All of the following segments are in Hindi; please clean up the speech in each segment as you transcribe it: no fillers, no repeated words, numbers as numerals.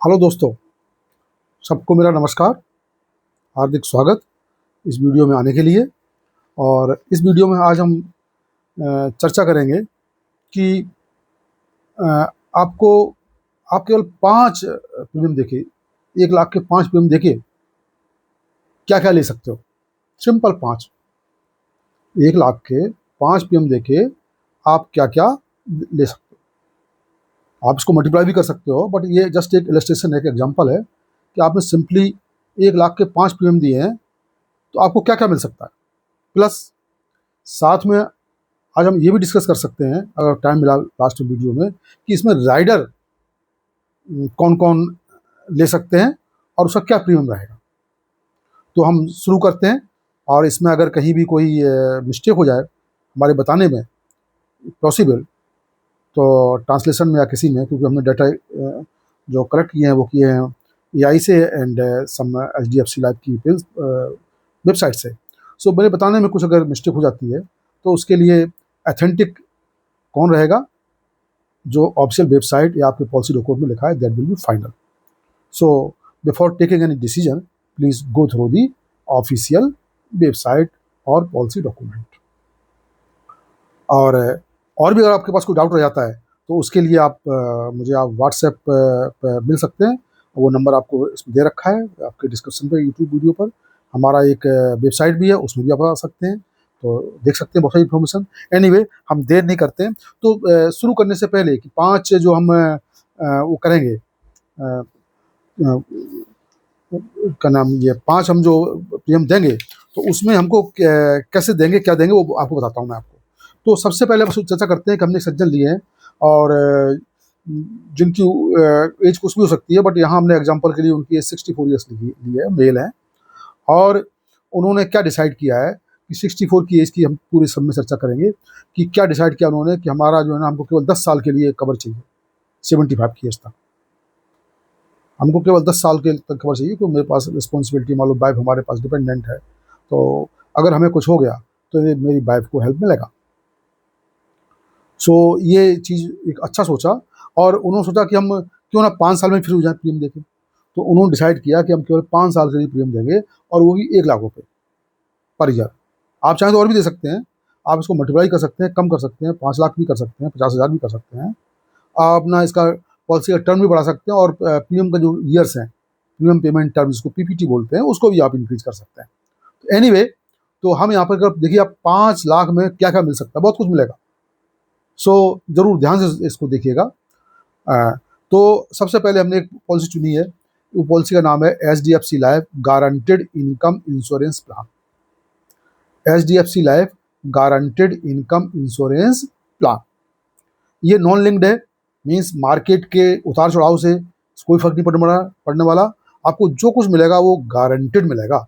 हेलो दोस्तों, सबको मेरा नमस्कार। हार्दिक स्वागत इस वीडियो में आने के लिए। और इस वीडियो में आज हम चर्चा करेंगे कि अ, आपको आप केवल 5 प्रीमियम देके 1 लाख के 5 प्रीमियम देके क्या-क्या ले सकते हो। सिंपल 5, 1 लाख के 5 प्रीमियम देके आप क्या-क्या ले सकते हो। आप इसको मल्टीप्लाई भी कर सकते हो, बट ये जस्ट एक इलस्ट्रेशन है, एक एग्जांपल है कि आपने सिंपली 1 लाख के 5 प्रीमियम दिए हैं, तो आपको क्या-क्या मिल सकता है। प्लस साथ में आज हम ये भी डिस्कस कर सकते हैं, अगर टाइम मिला लास्ट वीडियो में, कि इसमें राइडर कौन-कौन ले सकते हैं और उसका क्या प्रीमियम रहेगा। तो हम शुरू करते हैं, और इसमें अगर कहीं भी कोई मिस्टेक हो जाए हमारे बताने में पॉसिबल, तो ट्रांसलेशन में या किसी में, क्योंकि हमने डाटा जो कलेक्ट किए हैं वो किए हैं एआई से एंड सम एचडीएफसी लाइफ की वेबसाइट से। सो मेरे बताने में कुछ अगर मिस्टेक हो जाती है तो उसके लिए अथेंटिक कौन रहेगा, जो ऑफिशियल वेबसाइट या आपके पॉलिसी डॉक्यूमेंट में लिखा है, that will be final. So before taking any decision, please go through the official website और पॉलिसी डॉक्यूमेंट। और भी अगर आपके पास कोई डाउट रह जाता है तो उसके लिए मुझे आप व्हाट्सएप पर मिल सकते हैं। वो नंबर आपको इसमें दे रखा है आपके डिस्क्रिप्शन पे, यूट्यूब वीडियो पर। हमारा एक वेबसाइट भी है, उसमें भी आप आ सकते हैं, तो देख सकते हैं बहुत सारी इन्फॉर्मेशन। एनीवे, हम देर नहीं करते हैं, तो शुरू करने से पहले कि 5 जो हम वो करेंगे, अ, अ, क्या नाम, ये 5 हम जो प्रीमियम देंगे, तो उसमें हमको कैसे देंगे, क्या देंगे, वो आपको बताता हूँ मैं आपको। तो सबसे पहले बस चर्चा करते हैं कि हमने एक सज्जन लिए हैं, और जिनकी एज कुछ भी हो सकती है, बट यहाँ हमने एग्जांपल के लिए उनकी एज 64 ईयर्स ली है, मेल है। और उन्होंने क्या डिसाइड किया है कि 64 की एज की हम पूरे सब में चर्चा करेंगे कि क्या डिसाइड किया उन्होंने कि हमारा जो है ना, हमको केवल 10 साल के लिए कवर चाहिए, 75 की एज तक हमको केवल 10 साल के तक कवर चाहिए, क्योंकि मेरे पास रिस्पॉन्सिबिलिटी, मान लो वाइफ हमारे पास डिपेंडेंट है, तो अगर हमें कुछ हो गया तो ये मेरी वाइफ को हेल्प मिलेगा। सो ये चीज़ एक अच्छा सोचा, और उन्होंने सोचा कि हम क्यों ना 5 साल में फिर हो जाए प्रीमियम देके। तो उन्होंने डिसाइड किया कि हम केवल 5 साल के लिए प्रीमियम देंगे, और वो भी 1 लाख रुपए पर ईयर। आप चाहें तो और भी दे सकते हैं, आप इसको मल्टीप्लाई कर सकते हैं, कम कर सकते हैं, 5 लाख भी कर सकते हैं, 50,000 भी कर सकते हैं। आप अपना इसका पॉलिसी का टर्म भी बढ़ा सकते हैं, और प्रीमियम का जो ईयर्स हैं, प्रीमियम पेमेंट टर्म जिसको पीपीटी बोलते हैं, उसको भी आप इंक्रीज कर सकते हैं। तो एनीवे, तो हम यहाँ पर अगर देखिए, आप 5 लाख में क्या-क्या मिल सकता है, बहुत कुछ मिलेगा। सो ज़रूर ध्यान से इसको देखिएगा। अ, तो सबसे पहले हमने एक पॉलिसी चुनी है, वो पॉलिसी का नाम है HDFC life guaranteed income insurance plan. HDFC life guaranteed income insurance plan. ये नॉन लिंक्ड है, मीन्स मार्केट के उतार चढ़ाव से कोई फर्क नहीं पड़ने वाला। आपको जो कुछ मिलेगा वो गारंटेड मिलेगा।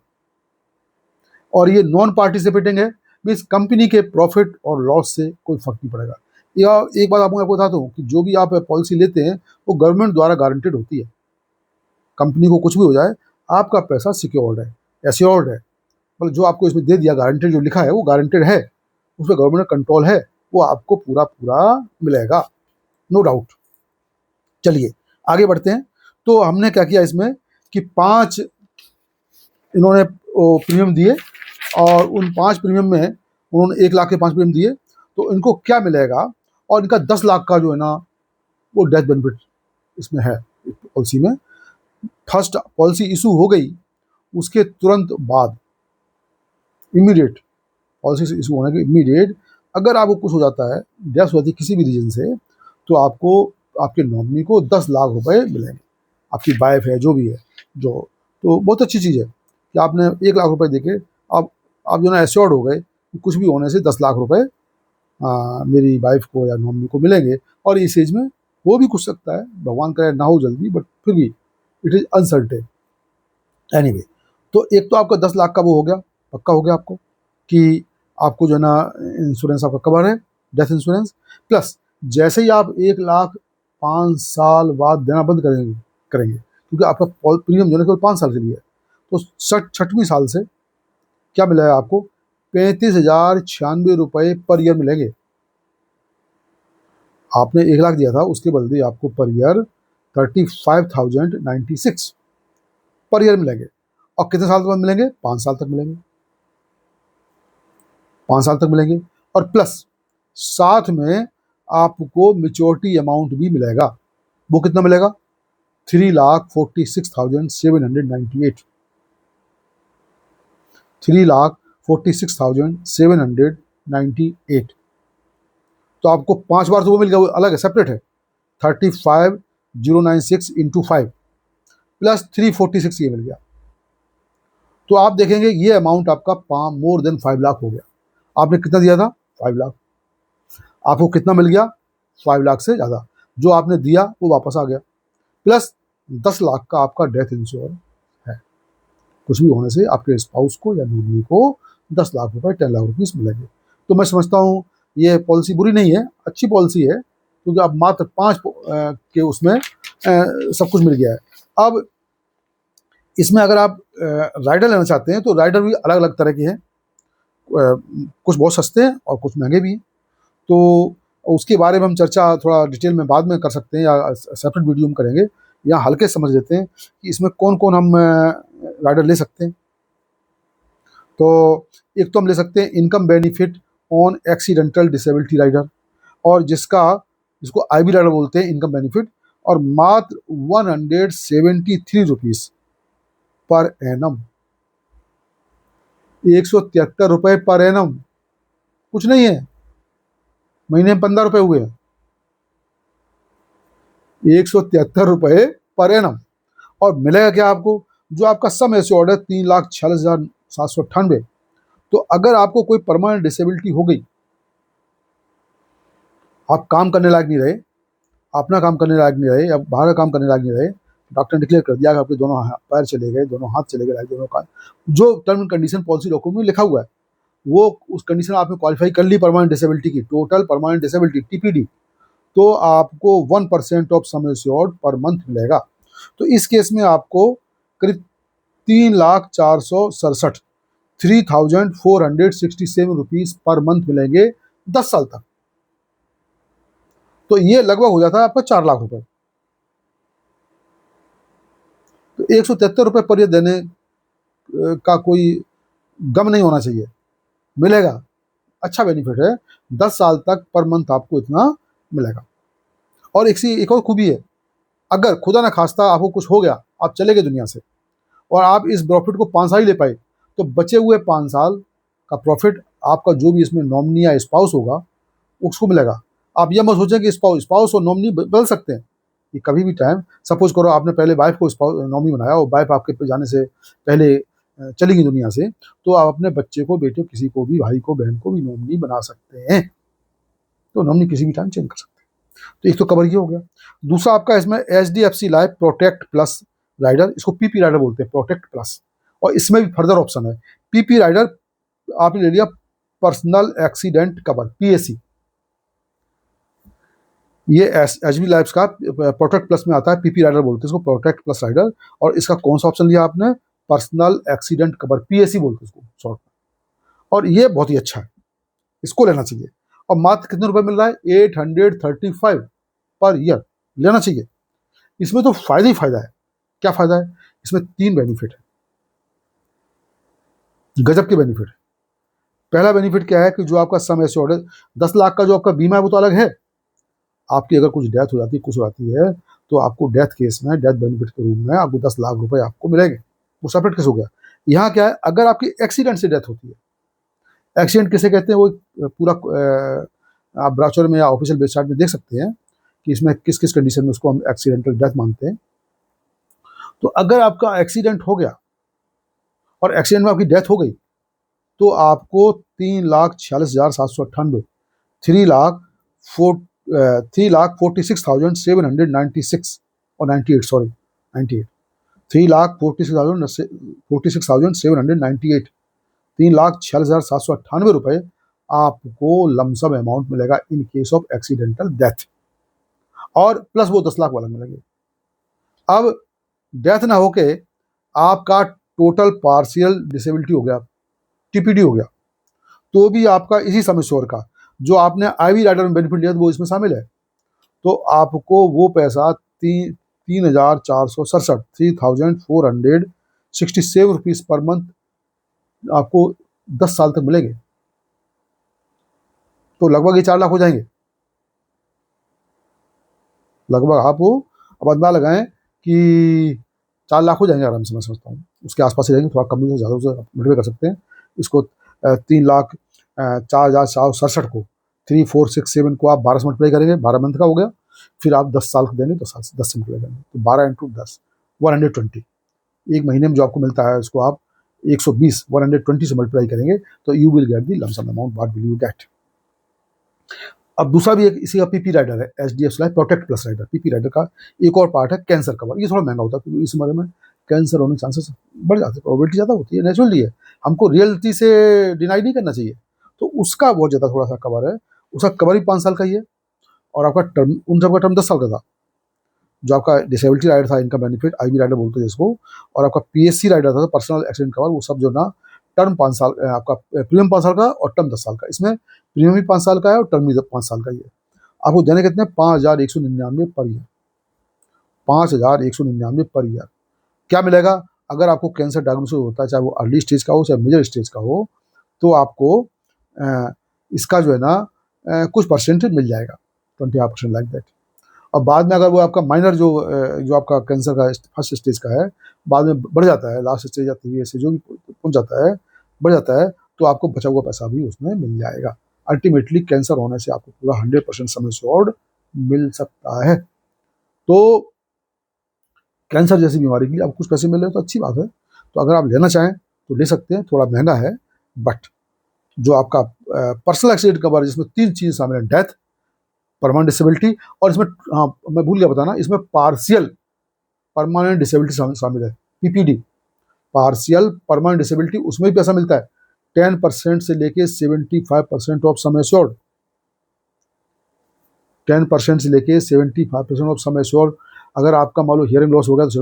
और ये नॉन पार्टिसिपेटिंग है, मीन्स कंपनी के प्रॉफिट और लॉस से कोई फर्क नहीं पड़ेगा। या एक बात आपको बताता हूँ कि जो भी आप पॉलिसी लेते हैं वो गवर्नमेंट द्वारा गारंटेड होती है। कंपनी को कुछ भी हो जाए, आपका पैसा सिक्योर्ड है, एश्योर्ड है। मतलब जो आपको इसमें दे दिया, गारंटेड जो लिखा है वो गारंटेड है, उस पर गवर्नमेंट का कंट्रोल है, वो आपको पूरा पूरा मिलेगा, नो डाउट। चलिए आगे बढ़ते हैं। तो हमने क्या किया इसमें कि 5 इन्होंने प्रीमियम दिए, और उन 5 प्रीमियम में उन्होंने 1 लाख के 5 प्रीमियम दिए, तो इनको क्या मिलेगा, और इनका 10 लाख का जो है ना, वो डेथ बेनिफिट इसमें है, पॉलिसी में। फर्स्ट पॉलिसी इशू हो गई, उसके तुरंत बाद, इमीडिएट, पॉलिसी इशू होने के इमीडिएट, अगर आपको कुछ हो जाता है, डेथ हो जाती है किसी भी रीजन से, तो आपको, आपके नॉमिनी को 10 लाख रुपए मिलेंगे। आपकी वाइफ है, जो भी है, जो, तो बहुत अच्छी चीज़ है कि आपने 1 लाख रुपए देके आप जो ना एश्योर्ड हो गए कि कुछ भी होने से 10 लाख रुपए मेरी वाइफ को या नॉमिनी को मिलेंगे। और इस एज में हो भी कुछ सकता है, भगवान करे ना हो जल्दी, बट फिर भी इट इज़ अनसर्टेन। एनीवे, तो एक तो आपका 10 लाख का वो हो गया, पक्का हो गया आपको कि आपको जो है ना इंश्योरेंस आपका कवर है, डेथ इंश्योरेंस। प्लस जैसे ही आप 1 लाख 5 साल बाद देना बंद करेंगे, क्योंकि आपका प्रीमियम जो है ना केवल 5 साल के लिए है, तो 60वें साल से क्या मिलेगा आपको, 35,096 रुपये पर ईयर मिलेंगे। आपने 1 लाख दिया था, उसके बदले आपको पर ईयर 35,096 पर ईयर मिलेंगे। और कितने साल तक मिलेंगे? 5 साल तक मिलेंगे। 5 साल तक मिलेंगे। और प्लस साथ में आपको मैच्योरिटी अमाउंट भी मिलेगा। वो कितना मिलेगा? 3,46,798। 3,46,798। तो आपको 5 बार तो वो मिल गया, वो अलग है, सेपरेट है। 35,096 इंटू 5 प्लस 346 ये मिल गया। तो आप देखेंगे ये अमाउंट आपका मोर देन 5 लाख हो गया। आपने कितना दिया था? 5 लाख। आपको कितना मिल गया? 5 लाख से ज़्यादा। जो आपने दिया वो वापस आ गया। प्लस 10 लाख का आपका डेथ इंश्योर है। कुछ भी होने से आपके स्पाउस को या नॉमिनी को 10 लाख रुपए, 10 लाख रुपीस मिलेंगे। तो मैं समझता हूँ ये पॉलिसी बुरी नहीं है, अच्छी पॉलिसी है, क्योंकि अब मात्र 5 के उसमें सब कुछ मिल गया है। अब इसमें अगर आप राइडर लेना चाहते हैं तो राइडर भी अलग अलग तरह के हैं। कुछ बहुत सस्ते हैं और कुछ महंगे भी हैं। तो उसके बारे में हम चर्चा थोड़ा डिटेल में बाद में कर सकते हैं, या सेपरेट वीडियो में करेंगे। यहाँ हल्के समझ लेते हैं कि इसमें कौन कौन हम राइडर ले सकते हैं। तो एक तो हम ले सकते हैं income benefit on accidental disability rider, और जिसको आईबी राइडर बोलते हैं, इनकम बेनिफिट, और मात्र 173 रुपीज़ पर एनम। 173 रुपये पर एनम कुछ नहीं है, महीने में 15 रुपये हुए हैं। 173 रुपये पर एनम। और मिलेगा क्या आपको? जो आपका सम एश्योर्ड है 3,46,798। तो अगर आपको कोई परमानेंट डिसेबिलिटी हो गई, आप काम करने लायक नहीं रहे, अपना काम करने लायक नहीं रहे, या बाहर का काम करने लायक नहीं रहे, डॉक्टर ने डिक्लेयर कर दिया कि आपके दोनों पैर चले गए, दोनों हाथ चले गए, दोनों का जो term and condition policy document में लिखा हुआ है, वो उस कंडीशन आपने क्वालिफाई कर ली परमानेंट डिसेबिलिटी की, टोटल परमानेंट डिसेबिलिटी टीपीडी, तो आपको 1% of sum assured per month मिलेगा। तो इस केस में आपको करीब 3,04,67 3,467 रुपीज़ पर मंथ मिलेंगे 10 साल तक। तो ये लगभग हो जाता है आपका 4 लाख रुपए। तो 173 रुपये पर ईयर देने का कोई गम नहीं होना चाहिए, मिलेगा। अच्छा बेनिफिट है, 10 साल तक पर मंथ आपको इतना मिलेगा। और एक और खूबी है, अगर खुदा ना खास्ता आपको कुछ हो गया, आप चले गए दुनिया से, और आप इस प्रॉफिट को 5 साल ही ले पाए, तो बचे हुए 5 साल का प्रॉफिट आपका जो भी इसमें नॉमिनी या स्पाउस होगा उसको मिलेगा। आप ये मत सोचें कि स्पाउस और नॉमिनी बदल सकते हैं। ये कभी भी टाइम, सपोज करो आपने पहले वाइफ को नॉमिनी बनाया और वाइफ आपके जाने से पहले चली गई दुनिया से, तो आप अपने बच्चे को, बेटे, किसी को भी, भाई को, बहन को भी नॉमिनी बना सकते हैं। तो नॉमिनी किसी भी टाइम चेंज कर सकते हैं। तो एक तो कवर ये हो गया। दूसरा आपका इसमें HDFC life protect plus rider, इसको पीपी राइडर बोलते हैं, प्रोटेक्ट प्लस। और इसमें भी फर्दर ऑप्शन है। पीपी राइडर आपने ले लिया, पर्सनल एक्सीडेंट कवर, PAC। ये HB लाइफ का प्रोटेक्ट प्लस में आता है, पीपी राइडर बोलते हैं इसको, प्रोटेक्ट प्लस राइडर। और इसका कौन सा ऑप्शन लिया आपने? पर्सनल एक्सीडेंट कवर, PAC बोलते हैं इसको शॉर्ट में। और ये बहुत ही अच्छा है, इसको लेना चाहिए। और मात्र कितने रुपए मिल रहा है? 835 पर ईयर लेना चाहिए। इसमें तो फायदा ही फायदा है। क्या फायदा है? इसमें 3 बेनिफिट है, गजब के बेनिफिट है। पहला बेनिफिट क्या है कि जो आपका सम एश्योर्ड है, 10 लाख का जो आपका बीमा है वो तो अलग है। आपकी अगर कुछ डेथ हो जाती है, कुछ हो जाती है, तो आपको डेथ केस में, डेथ बेनिफिट के रूप में आपको 10 लाख रुपए आपको मिलेंगे। वो सेपरेट केस हो गया। यहाँ क्या है, अगर आपकी एक्सीडेंट से डेथ होती है, एक्सीडेंट किसे कहते हैं, वो पूरा आप ब्राउचर में या ऑफिशियल वेबसाइट में देख सकते हैं कि इसमें किस किस कंडीशन में उसको हम एक्सीडेंटल डेथ मानते हैं। तो अगर आपका एक्सीडेंट हो गया और एक्सीडेंट में आपकी डेथ हो गई, तो आपको 3,46,798 3,46,796 और 98, सॉरी 98, 3,46,798, 3,46,798 रुपये आपको लमसम अमाउंट मिलेगा in case of accidental death. और प्लस वो 10 लाख वाला मिलेंगे। अब डेथ ना होके आपका टोटल पार्शियल डिसेबिलिटी हो गया, TPD हो गया, तो भी आपका इसी सम एश्योर्ड का जो आपने आईवी राइडर में बेनिफिट लिया वो इसमें शामिल है। तो आपको वो पैसा 3,467 ₹3,467 पर मंथ आपको 10 साल तक मिलेंगे। तो लगभग ये 4 लाख हो जाएंगे। लगभग आप वो अब अंदाजा लगाएं कि 4 लाख हो जाएंगे आराम से, मैं समझता हूँ उसके आसपास ही रहेंगे, थोड़ा कम से ज़्यादा से मल्टीप्लाई कर सकते हैं इसको। 3,04,467 को 3,467 को आप 12 से मल्टीप्लाई करेंगे, 12 मंथ का हो गया। फिर आप 10 साल देंगे तो 10 से मल्टीप्लाई करेंगे तो 12 इंटू 10 120। एक महीने में जो आपको मिलता है उसको आप 120 से मल्टीप्लाई करेंगे तो you will get the lump sum amount what will you get. अब दूसरा भी एक इसी का पीपी राइडर है, HDFC life protect plus rider. PP rider का एक और पार्ट है कैंसर कवर। ये थोड़ा महंगा होता है क्योंकि इस उम्र में कैंसर होने के चांसेस बढ़ जाते हैं, प्रोबेबिलिटी ज़्यादा होती है, नेचुरली है, हमको रियलिटी से डिनाई नहीं करना चाहिए। तो उसका बहुत ज़्यादा थोड़ा सा कवर है, उसका कवर भी 5 साल का ही है और आपका टर्म, उन सबका टर्म 10 साल का था। जो आपका डिसेबिलिटी राइडर था, इनका बेनिफिट IB राइडर बोलते हैं जिसको, और आपका PSC राइडर था पर्सनल एक्सीडेंट कवर, वो सब जो ना टर्म 5 साल, आपका प्रीमियम 5 साल का और टर्म 10 साल का। इसमें प्रीमियम भी 5 साल का है और टर्म भी 5 साल का ही है। आपको देने कितने 5,199 पर ईयर, 5,199 पर ईयर। क्या मिलेगा अगर आपको कैंसर डायग्नोसिस होता है, चाहे वो अर्ली स्टेज का हो चाहे मेजर स्टेज का हो, तो आपको इसका जो है ना कुछ परसेंटेज मिल जाएगा, 25% लाइक दैट। और बाद में अगर वो आपका माइनर जो आपका कैंसर का फर्स्ट स्टेज का है, बाद में बढ़ जाता है, लास्ट स्टेज या 3 स्टेज जो भी पहुंच जाता है, बढ़ जाता है, तो आपको बचा हुआ पैसा भी उसमें मिल जाएगा। अल्टीमेटली कैंसर होने से आपको पूरा 100% सम एश्योर्ड मिल सकता है। तो कैंसर जैसी बीमारी के लिए आपको कुछ पैसे मिल रहे हैं तो अच्छी बात है। तो अगर आप लेना चाहें तो ले सकते हैं, थोड़ा महंगा है, बट जो आपका पर्सनल एक्सीडेंट कवर जिसमें 3 चीज़ शामिल है, डेथ, परमानेंट डिसेबिलिटी, और इसमें हाँ मैं भूल गया बताना, इसमें पार्शियल परमानेंट डिसेबिलिटी शामिल है, PPD, पार्शियल परमानेंट डिसेबिलिटी, उसमें भी पैसा मिलता है 10% से लेके 75% ऑफ सम एश्योर्ड, 10% से लेके 75% ऑफ सम एश्योर्ड। अगर आपका मान लो हियरिंग लॉस हो गया तो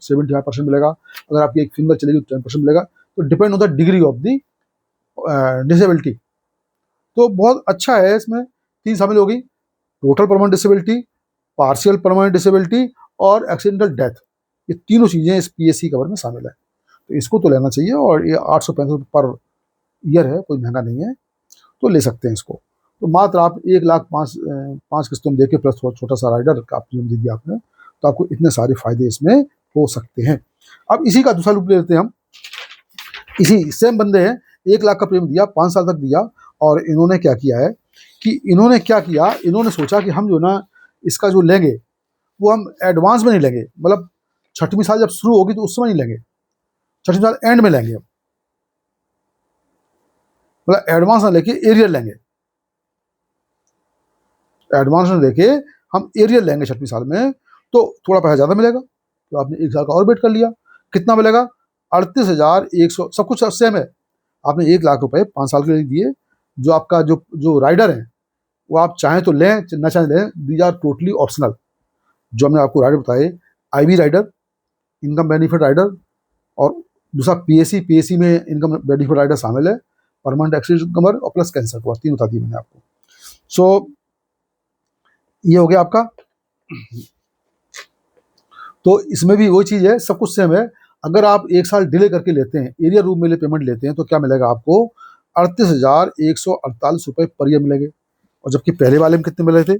75% मिलेगा, अगर आपकी एक फिंगर चलेगी तो 10% मिलेगा। तो depend on the degree of the disability. तो बहुत अच्छा है, इसमें 3 शामिल हो गई, total permanent disability, partial permanent disability और एक्सीडेंटल डेथ। ये तीनों चीज़ें इस PSC कवर में शामिल है, तो इसको तो लेना चाहिए। और ये 865 पर ईयर है, कोई महंगा नहीं है, तो ले सकते हैं इसको। तो मात्र आप 1,05,5 किस्तों में देके प्लस छोटा सा राइडर का प्रीमियम दे दिया आपने, तो आपको इतने सारे फायदे इसमें हो सकते हैं। अब इसी का दूसरा लूप ले लेते हैं हम। इसी सेम बंदे हैं, 1 लाख का प्रीमियम दिया, 5 साल तक दिया, और इन्होंने क्या किया है कि इन्होंने सोचा कि हम जो ना इसका जो लेंगे वो हम एडवांस में नहीं लेंगे, मतलब 6वीं साल जब शुरू होगी तो उस समय नहीं लेंगे, 6वीं साल एंड में लेंगे, मतलब एडवांस ना लेके एरियर लेंगे, एडवांस में लेके हम एरियर लेंगे 6वीं साल में, तो थोड़ा पैसा ज़्यादा मिलेगा। तो आपने 1 साल का और वेट कर लिया, कितना मिलेगा 38,100, सब कुछ सेम है। आपने 1 लाख रुपए 5 साल के लिए दिए। जो आपका जो राइडर है वो आप चाहें तो लें, ना चाहें लें, दीज आर टोटली ऑप्शनल। जो हमने आपको राइडर बताए, IB rider, income benefit rider, और दूसरा PSC में इनकम बेनिफिट राइडर शामिल है, परमानेंट एक्सीडेंट कवर और प्लस कैंसर कवर, 3 बता दिए मैंने आपको। सो ये हो गया आपका। तो इसमें भी वही चीज़ है, सब कुछ सेम है। अगर आप 1 साल डिले करके लेते हैं, एरिया रूम में ले पेमेंट लेते हैं, तो क्या मिलेगा आपको 38,148 रुपये पर ईयर मिलेंगे। और जबकि पहले वाले में कितने मिल रहे थे,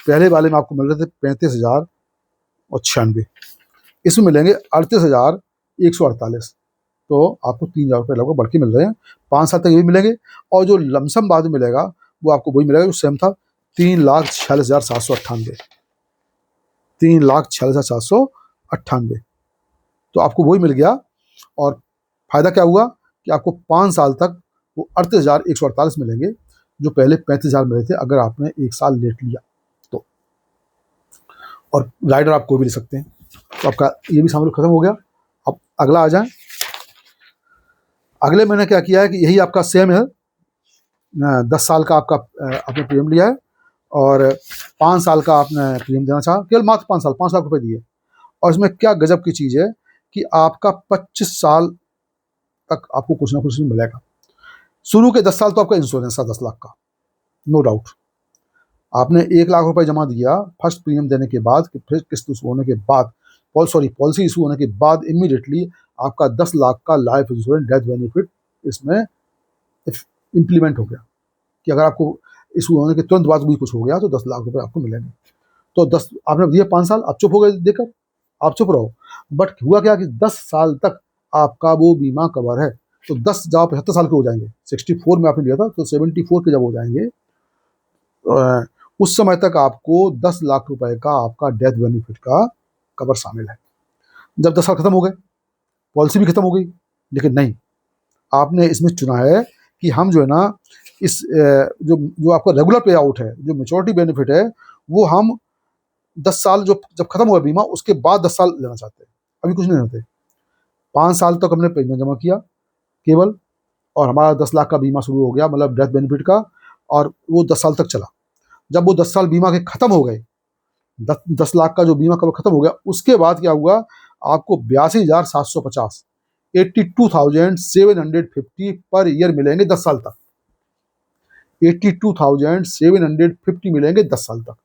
पहले वाले में आपको मिल रहे थे 35,096, इसमें मिलेंगे 38,148। तो आपको 3,000 रुपये लगभग बढ़ के मिल रहे हैं, 5 साल तक ये भी मिलेंगे। और जो लमसम बाद में मिलेगा वो आपको वही मिलेगा जो सेम था, 3,46,798, 3,46,798। तो आपको वही मिल गया। और फायदा क्या हुआ कि आपको 5 साल तक वो 38,148 मिलेंगे, जो पहले 35,000 मिले थे अगर आपने 1 साल लेट लिया तो। और राइडर आप कोई भी ले सकते हैं। तो आपका ये भी शामिल खत्म हो गया। अब अगला आ जाए। अगले मैंने क्या किया है कि यही आपका सेम है, 10 साल का आपका आपने प्रीमियम लिया है और 5 साल का आपने प्रीमियम देना चाहा, केवल मात्र 5 साल, 5 लाख रुपए दिए। और इसमें क्या गजब की चीज़ है कि आपका 25 साल तक आपको कुछ ना कुछ मिलेगा। शुरू के 10 साल तो आपका इंश्योरेंस था 10 लाख का, नो डाउट। आपने 1 लाख रुपए जमा दिया फर्स्ट प्रीमियम देने के बाद, कि फिर किस्त इशू होने के बाद, पॉलिसी इशू होने के बाद इमीडिएटली आपका 10 लाख का लाइफ इंश्योरेंस डेथ बेनिफिट इसमें इम्प्लीमेंट हो गया, कि अगर आपको इशू होने के तुरंत बाद भी कुछ हो गया तो 10 लाख रुपए आपको मिलेंगे। तो 10 आपने दिए 5 साल, आप चुप हो गए देकर, आप चुप रहो। बट हुआ क्या कि 10 साल तक आपका वो बीमा कवर है। तो 10 जब आप 75 साल के हो जाएंगे, 64 में आपने लिया था, तो 74 के जब हो जाएंगे, उस समय तक आपको 10 लाख रुपए का आपका डेथ बेनिफिट का कवर शामिल है। जब 10 साल खत्म हो गए, पॉलिसी भी खत्म हो गई, लेकिन नहीं, आपने इसमें चुना है कि हम जो है ना, इस जो जो आपका रेगुलर पे आउट है, जो मेच्योरिटी बेनिफिट है, वो हम 10 साल जो जब खत्म हुआ बीमा उसके बाद 10 साल लेना चाहते हैं। अभी कुछ नहीं होते। 5 साल तक हमने प्रीमियम जमा किया केवल, और हमारा 10 लाख का बीमा शुरू हो गया, मतलब डेथ बेनिफिट का, और वो 10 साल तक चला। जब वो 10 साल बीमा के खत्म हो गए, 10 लाख का जो बीमा कवर खत्म हो गया, उसके बाद क्या हुआ, आपको 82,750 82,750 पर ईयर मिलेंगे 10 साल तक। 82,750 मिलेंगे 10 साल तक।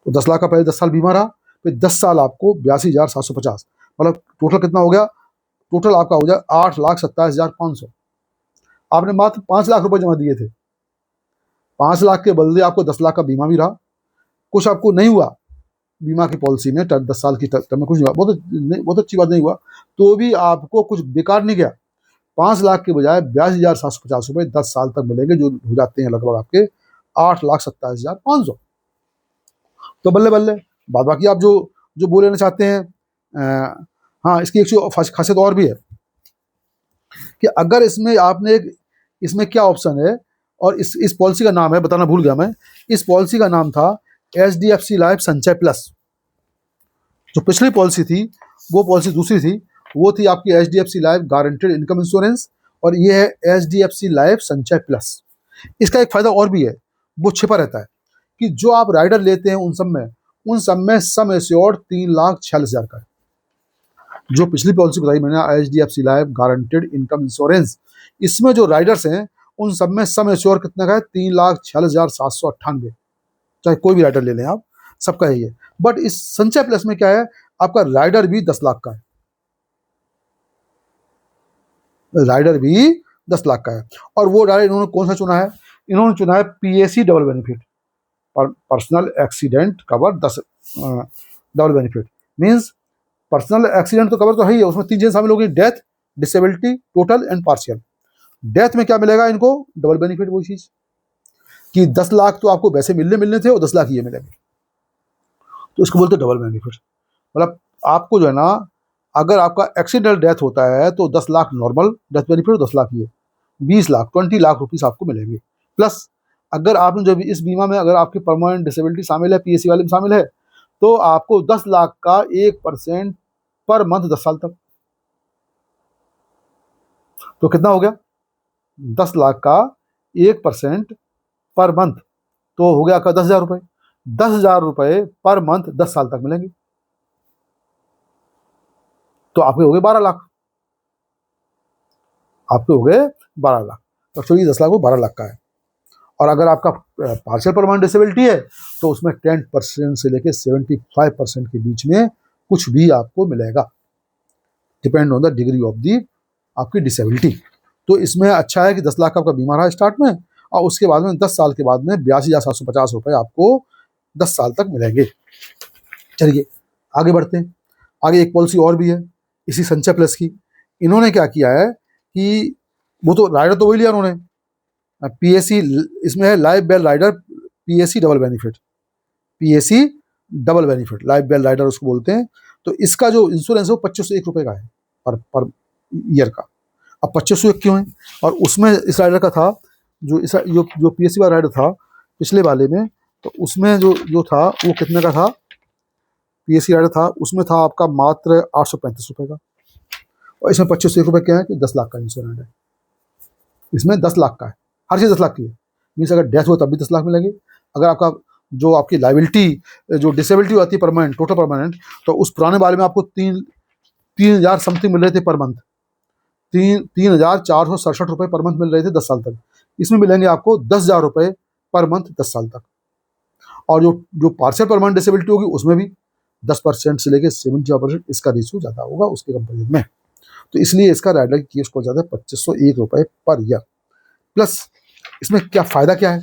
तो 10 लाख का पहले 10 साल बीमा रहा, फिर 10 साल आपको 82,750, मतलब टोटल कितना हो गया, टोटल आपका हो जाए 8,27,500। आपने मात्र 5 लाख रुपए जमा दिए थे। 5 लाख के बदले आपको 10 लाख का बीमा भी रहा, कुछ आपको नहीं हुआ बीमा की पॉलिसी में, 10 साल की टर्म में कुछ नहीं हुआ, बहुत अच्छी बात नहीं हुआ, तो भी आपको कुछ बेकार नहीं गया। 5 लाख के बजाय 82,750 रुपये 10 साल तक मिलेंगे, जो हो जाते हैं लगभग आपके 8,27,500। तो बल्ले बल्ले। बाद बाकी आप जो जो बोल लेना चाहते हैं, हाँ, इसकी एक खासियत और भी है कि अगर इसमें आपने इसमें क्या ऑप्शन है, और इस पॉलिसी का नाम है, बताना भूल गया मैं, इस पॉलिसी का नाम था HDFC लाइफ संचय प्लस। जो पिछली पॉलिसी थी वो पॉलिसी दूसरी थी, वो थी आपकी HDFC life guaranteed income insurance, और ये है HDFC लाइफ संचय प्लस। इसका एक फायदा और भी है, वो छिपा रहता है, कि जो आप राइडर लेते हैं उन सब में सम एश्योर्ड 3,46,000 का है। जो पिछली पॉलिसी बताई मैंने, HDFC life guaranteed income insurance, इसमें जो राइडर्स हैं उन सब में सम एश्योर कितना का है, 3,46,798। चाहे कोई भी राइडर ले लें आप, सबका है ये। बट इस संचय प्लस में क्या है, आपका राइडर भी 10 लाख का है, राइडर भी 10 लाख का है। और वो राइडर इन्होंने कौन सा चुना है, इन्होंने चुना है PAC double benefit, personal accident cover 10 double benefit. Means personal accident तो कवर तो है ही है, उसमें 3 चीजें शामिल होगी, death, disability, total and partial. Death में क्या मिलेगा इनको, डबल बेनिफिट, वो चीज कि 10 लाख तो आपको वैसे मिलने थे और 10 लाख ये मिलेंगे, तो इसको बोलते हैं डबल बेनिफिट। मतलब आपको जो है ना, अगर आपका एक्सीडेंटल डेथ होता है तो 10 lakh normal death benefit, 10 lakh ये 20 लाख 20 लाख रुपीस आपको मिलेंगे। प्लस अगर आपने जो भी इस बीमा में अगर आपकी परमानेंट डिसेबिलिटी शामिल है, PAC वाले में शामिल है, तो आपको 10 लाख का 1% पर मंथ 10 साल तक। तो कितना हो गया, 10 लाख का 1% पर मंथ, तो हो गया आपका 10,000 रुपये। 10,000 रुपये पर मंथ 10 साल तक मिलेंगे, तो आपके हो गए 12 लाख, आपके हो गए 12 लाख। तो एक्चुअली 10 लाख वो 12 लाख का है। और अगर आपका पार्शियल परमानेंट डिसेबिलिटी है तो उसमें 10% से लेकर 75% के बीच में कुछ भी आपको मिलेगा, depend on the degree of the आपकी डिसेबिलिटी। तो इसमें अच्छा है कि 10 लाख का आपका बीमा रहा स्टार्ट में, और उसके बाद में 10 साल के बाद में 82,750 रुपये आपको 10 साल तक मिलेंगे। चलिए आगे बढ़ते हैं। आगे एक पॉलिसी और भी है इसी संचय प्लस की। इन्होंने क्या किया है कि वो तो राइडर तो वही लिया उन्होंने, PAC इसमें है life bell rider PAC double benefit, PAC double benefit, life bell rider उसको बोलते हैं। तो इसका जो इंश्योरेंस है वो 2501 रुपये का है पर ईयर का। अब 2501 क्यों है, और उसमें इस राइडर का था जो PAC वाला राइडर था पिछले वाले में, तो उसमें जो था वो कितने का था, PAC राइडर था उसमें था आपका मात्र 835 रुपये का, और इसमें 2501 रुपये क्या है कि 10 लाख का इंश्योरेंस है। इसमें 10 लाख का है, हर चीज़ 10 लाख की है। मीन्स अगर डेथ हो तब भी 10 लाख मिलेंगे। अगर आपका जो आपकी लाइबिलिटी जो डिसेबिलिटी आती है परमानेंट, टोटल परमानेंट, तो उस पुराने वाले में आपको 3,000 समथिंग मिल रहे थे पर मंथ, 3,467 रुपये पर मंथ मिल रहे थे 10 साल तक। इसमें मिलेंगे आपको 10,000 रुपये पर मंथ 10 साल तक। और जो पार्शियल परमानेंट डिसेबिलिटी होगी उसमें भी 10% से लेकर 75% इसका रेशियो ज़्यादा होगा उसके कंपेरिजन में। तो इसलिए इसका राइडर की केस को ज़्यादा 2501 रुपये पर ईयर। प्लस इसमें फ़ायदा क्या है,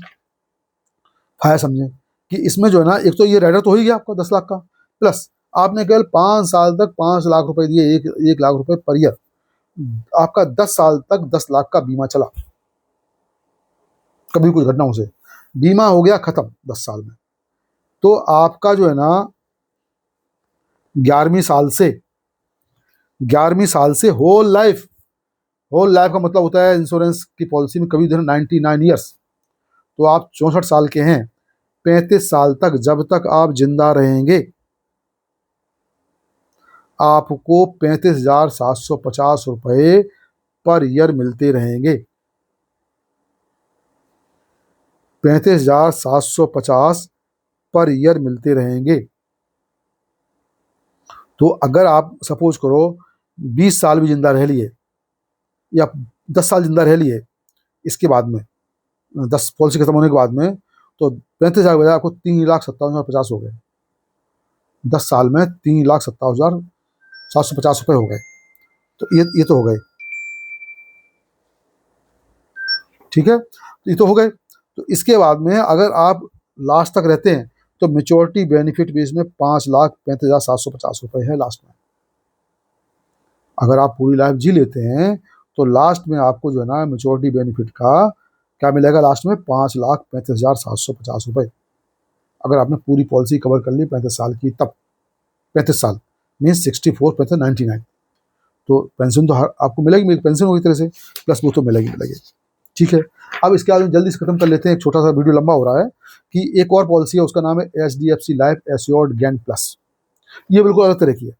फ़ायदा समझें कि इसमें जो है ना, एक तो ये राइडर तो हो ही गया आपका 10 लाख का, प्लस आपने केवल 5 साल तक 5 लाख रुपए दिए, 1 लाख रुपए पर ईयर, आपका 10 साल तक 10 लाख का बीमा चला, कभी कुछ घटना से बीमा हो गया खत्म 10 साल में। तो आपका जो है ना 11वीं साल से होल लाइफ का मतलब होता है इंश्योरेंस की पॉलिसी में कभी 99 ईयर्स, तो आप 64 साल के हैं, 35 साल तक जब तक आप जिंदा रहेंगे आपको 35,750 रुपये पर ईयर मिलते रहेंगे। 35,750 पर ईयर मिलते रहेंगे। तो अगर आप सपोज करो 20 साल भी जिंदा रह लिए या 10 साल जिंदा रह लिए, इसके बाद में 10 पॉलिसी खत्म होने के बाद में, तो 35,000 बजाय आपको 3,57,50 हो गए। 10 साल में 3,57,750 रुपये हो गए। तो ये तो हो गए, ठीक है, तो ये तो हो गए। तो इसके बाद में अगर आप लास्ट तक रहते हैं तो मेच्योरिटी बेनिफिट भी इसमें 5,35,750 रुपये है लास्ट में। अगर आप पूरी लाइफ जी लेते हैं तो लास्ट में आपको जो है ना मेच्योरिटी बेनिफिट का क्या मिलेगा, लास्ट में 5,35,750 रुपये। अगर आपने पूरी पॉलिसी कवर कर ली 35 साल की, तब 35 साल मीन्स 64 35 99, तो पेंशन तो आपको मिलेगी, पेंशन होगी तरह से, प्लस वो तो मिलेगी। ठीक है, अब इसके बाद जल्दी से खत्म कर लेते हैं, एक छोटा सा वीडियो लंबा हो रहा है, कि एक और पॉलिसी है उसका नाम है HDFC life assured gain plus. ये बिल्कुल अलग तरह की है।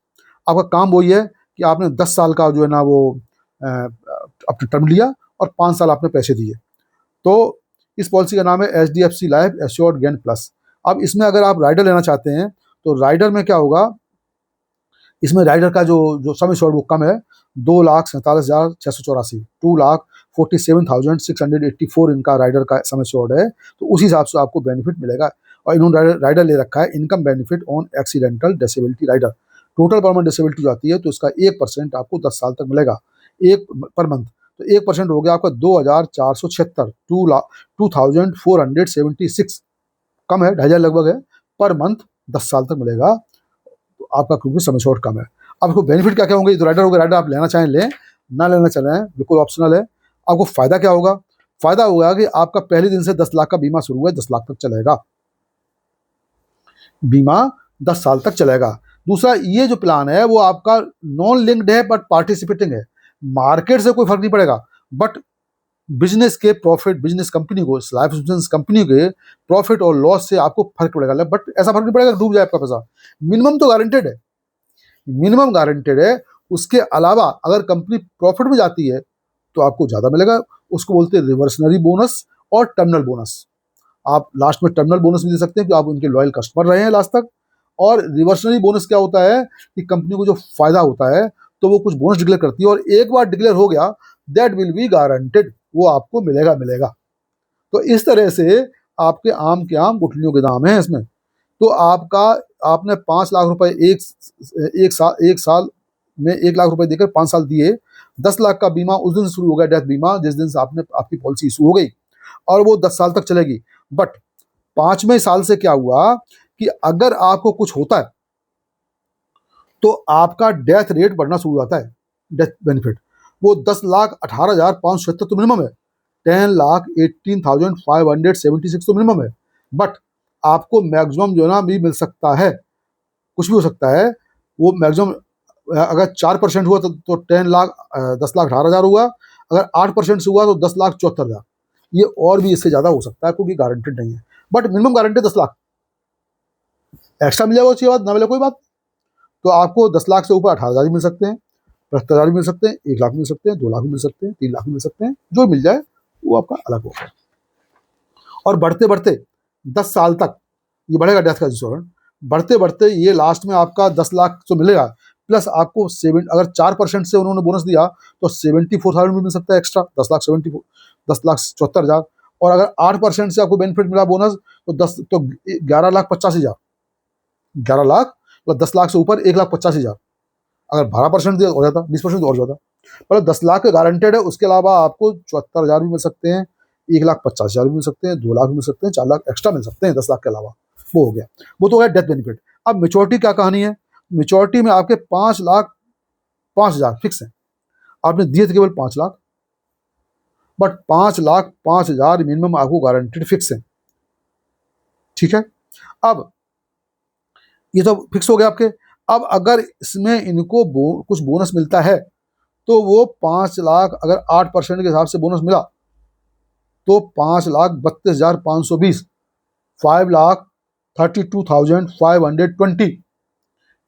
आपका काम वही है कि आपने 10 साल का जो है ना वो अपना टर्म लिया और 5 साल आपने पैसे दिए। तो इस पॉलिसी का नाम है HDFC life assured gain plus. अब इसमें अगर आप राइडर लेना चाहते हैं तो राइडर में क्या होगा, इसमें राइडर का जो सम एश्योर्ड वो कम है, 2,47,684, 2,47,684 इनका राइडर का सम एश्योर्ड है। तो उसी हिसाब से आपको बेनिफिट मिलेगा। और इन्होंने राइडर ले रखा है income benefit on accidental disability rider. Total permanent disability जो आती है तो इसका 1% आपको 10 साल तक मिलेगा, एक पर मंथ। तो 1% हो गया आपका 2,476, 2,476 कम है, 2,500 लगभग है पर मंथ, 10 साल तक मिलेगा। तो आपका क्योंकि सम एश्योर्ड कम है। अब आपको बेनिफिट क्या क्या होंगे, तो राइडर होगा, राइडर आप लेना चाहें लें, ना लेना चाहें बिल्कुल ऑप्शनल है। आपको फ़ायदा क्या होगा, फ़ायदा होगा कि आपका पहले दिन से 10 लाख का बीमा शुरू है, 10 लाख तक चलेगा बीमा, 10 साल तक चलेगा। दूसरा, ये जो प्लान है वो आपका नॉन लिंक्ड है बट पार्टिसिपेटिंग है, मार्केट से कोई फर्क नहीं पड़ेगा, बट बिजनेस के प्रॉफिट, बिजनेस कंपनी को, लाइफ इंश्योरेंस कंपनी के प्रॉफिट और लॉस से आपको फर्क पड़ेगा, बट ऐसा फर्क नहीं पड़ेगा डूब जाए आपका पैसा। मिनिमम तो गारंटेड है, मिनिमम गारंटेड है। उसके अलावा अगर कंपनी प्रॉफिट में जाती है तो आपको ज़्यादा मिलेगा, उसको बोलते हैं रिवर्सनरी बोनस और टर्मिनल बोनस। आप लास्ट में टर्मिनल बोनस भी दे सकते हैं कि आप उनके लॉयल कस्टमर रहे हैं लास्ट तक। और रिवर्सनरी बोनस क्या होता है कि कंपनी को जो फायदा होता है तो वो कुछ बोनस डिक्लेयर करती है, और एक बार डिक्लेयर हो गया दैट विल बी गारंटेड, वो आपको मिलेगा। तो इस तरह से आपके आम के आम गुठलियों के दाम हैं इसमें। तो आपने 5 लाख रुपए एक साल में 1 लाख रुपए देकर 5 साल दिए, 10 लाख का बीमा उस दिन से शुरू हो गया, डेथ बीमा, जिस दिन से आपकी पॉलिसी इशू हो गई, और वो 10 साल तक चलेगी। बट 5वें साल से क्या हुआ कि अगर आपको कुछ होता है तो आपका डेथ रेट बढ़ना शुरू हो जाता है, डेथ बेनिफिट। वो 10,18,576 तो मिनिमम है, 10,18,576 तो मिनिमम है, बट आपको मैक्सिमम जो है ना भी मिल सकता है, कुछ भी हो सकता है। वो मैक्सिमम अगर 4% हुआ तो 10,18,000 हुआ, अगर 8% से हुआ तो 10,74,000। ये और भी इससे ज़्यादा हो सकता है क्योंकि गारंटेड नहीं है, but minimum guarantee 10 lakh. Extra मिल जाएगा उसके बाद, ना मिले कोई बात। तो आपको 10 लाख से ऊपर 18,000 भी मिल सकते हैं, 75,000 भी मिल सकते हैं, 1 लाख मिल सकते हैं, 2 लाख मिल सकते हैं, 3 लाख मिल सकते हैं, जो मिल जाए वो आपका अलग होगा। और बढ़ते बढ़ते 10 साल तक ये बढ़ेगा डेथ का इंश्योरेंस, बढ़ते बढ़ते ये लास्ट में आपका 10 लाख तो मिलेगा, प्लस आपको अगर 4% से उन्होंने बोनस दिया तो 74,000 भी मिल सकता है एक्स्ट्रा, 10,74,000, और अगर 8% से आपको बेनिफिट मिला बोनस तो 11,50,000, 11 लाख मतलब 10 लाख से ऊपर 1,50,000। अगर 12% दिया तो हो जाता, 20% तो और जाता। मतलब 10 लाख का गारंटेड है। उसके अलावा आपको 74,000 भी मिल सकते हैं, 1,50,000 भी मिल सकते हैं, 2 लाख भी मिल सकते हैं, 4 लाख एक्स्ट्रा मिल सकते हैं 10 लाख के अलावा। वो हो गया, वो तो हो गया डेथ बेनिफिट। अब मेच्योरिटी क्या कहानी है? मेच्योरिटी में आपके 5,05,000 फिक्स है। आपने दिए थे केवल 5 लाख, बट 5,05,000 मिनिमम आपको गारंटेड फिक्स है। ठीक है, अब ये तो फिक्स हो गया आपके। अब अगर इसमें इनको कुछ बोनस मिलता है तो वो 5 लाख, अगर 8% के हिसाब से बोनस मिला तो 5,32,520, 5,32,520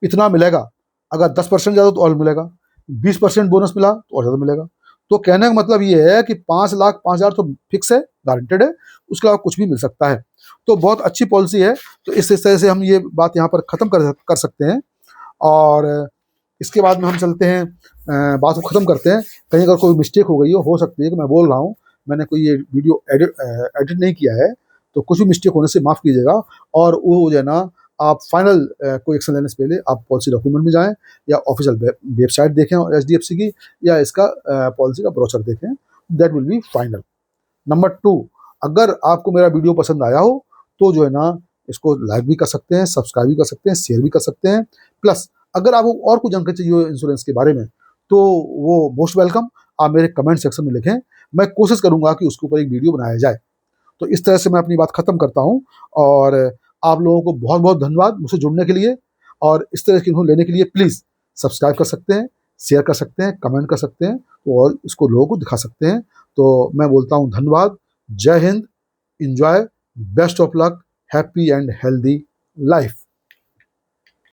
इतना मिलेगा। अगर 10% ज़्यादा तो और मिलेगा, 20% बोनस मिला तो और ज़्यादा मिलेगा। तो कहने का मतलब ये है कि 5,05,000 तो फिक्स है, गारंटेड है, उसके अलावा कुछ भी मिल सकता है। तो बहुत अच्छी पॉलिसी है। तो इस तरह से हम ये बात यहाँ पर ख़त्म कर सकते हैं। और इसके बाद में हम चलते हैं, बात को ख़त्म करते हैं। कहीं अगर कोई मिस्टेक हो सकती है कि मैं बोल रहा हूँ, मैंने कोई ये वीडियो एडिट नहीं किया है, तो कुछ भी मिस्टेक होने से माफ़ कीजिएगा। और वो जो है ना, आप फाइनल कोई एक्शन लेने से पहले आप पॉलिसी डॉक्यूमेंट में जाएं या ऑफिशियल वेबसाइट देखें HDFC की, या इसका पॉलिसी का ब्रोचर देखें, that will be final. Number 2, अगर आपको मेरा वीडियो पसंद आया हो तो जो है ना, इसको लाइक भी कर सकते हैं, सब्सक्राइब भी कर सकते हैं, शेयर भी कर सकते हैं। प्लस अगर आपको और कुछ जानकारी चाहिए हो इंश्योरेंस के बारे में तो वो मोस्ट वेलकम, आप मेरे कमेंट सेक्शन में लिखें, मैं कोशिश करूंगा कि उसके ऊपर एक वीडियो बनाया जाए। तो इस तरह से मैं अपनी बात ख़त्म करता हूँ। और आप लोगों को बहुत बहुत धन्यवाद मुझसे जुड़ने के लिए। और इस तरह की इन्फॉर्मेशन लेने के लिए प्लीज़ सब्सक्राइब कर सकते हैं, शेयर कर सकते हैं, कमेंट कर सकते हैं, तो और इसको लोगों को दिखा सकते हैं। तो मैं बोलता हूँ धन्यवाद, जय Hind, enjoy, best of luck, happy and healthy life.